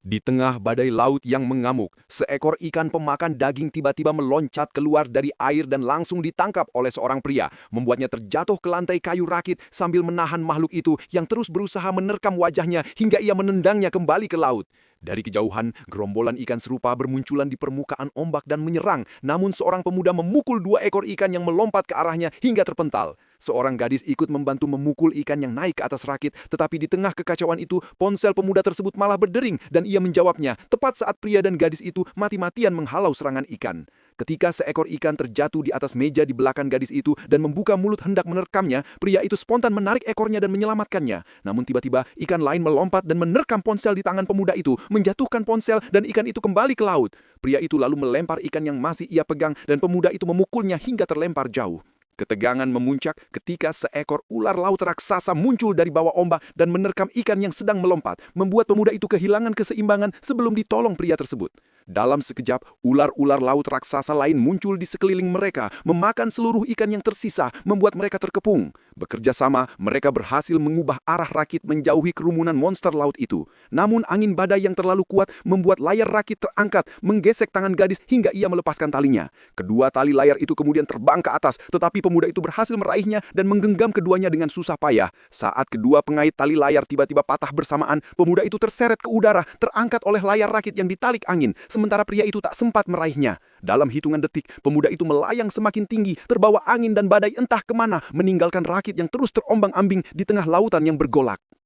Di tengah badai laut yang mengamuk, seekor ikan pemakan daging tiba-tiba meloncat keluar dari air dan langsung ditangkap oleh seorang pria, membuatnya terjatuh ke lantai kayu rakit sambil menahan makhluk itu yang terus berusaha menerkam wajahnya hingga ia menendangnya kembali ke laut. Dari kejauhan, gerombolan ikan serupa bermunculan di permukaan ombak dan menyerang, namun seorang pemuda memukul dua ekor ikan yang melompat ke arahnya hingga terpental. Seorang gadis ikut membantu memukul ikan yang naik ke atas rakit, tetapi di tengah kekacauan itu, ponsel pemuda tersebut malah berdering dan ia menjawabnya tepat saat pria dan gadis itu mati-matian menghalau serangan ikan. Ketika seekor ikan terjatuh di atas meja di belakang gadis itu dan membuka mulut hendak menerkamnya, pria itu spontan menarik ekornya dan menyelamatkannya. Namun tiba-tiba ikan lain melompat dan menerkam ponsel di tangan pemuda itu, menjatuhkan ponsel dan ikan itu kembali ke laut. Pria itu lalu melempar ikan yang masih ia pegang dan pemuda itu memukulnya hingga terlempar jauh. Ketegangan memuncak ketika seekor ular laut raksasa muncul dari bawah ombak dan menerkam ikan yang sedang melompat, membuat pemuda itu kehilangan keseimbangan sebelum ditolong pria tersebut. Dalam sekejap, ular-ular laut raksasa lain muncul di sekeliling mereka, memakan seluruh ikan yang tersisa, membuat mereka terkepung. Bekerja sama, mereka berhasil mengubah arah rakit menjauhi kerumunan monster laut itu. Namun angin badai yang terlalu kuat membuat layar rakit terangkat, menggesek tangan gadis hingga ia melepaskan talinya. Kedua tali layar itu kemudian terbang ke atas, tetapi pemuda itu berhasil meraihnya dan menggenggam keduanya dengan susah payah. Saat kedua pengait tali layar tiba-tiba patah bersamaan, pemuda itu terseret ke udara, terangkat oleh layar rakit yang ditarik angin, sementara pria itu tak sempat meraihnya. Dalam hitungan detik, pemuda itu melayang semakin tinggi, terbawa angin dan badai entah kemana, meninggalkan rakit yang terus terombang-ambing di tengah lautan yang bergolak.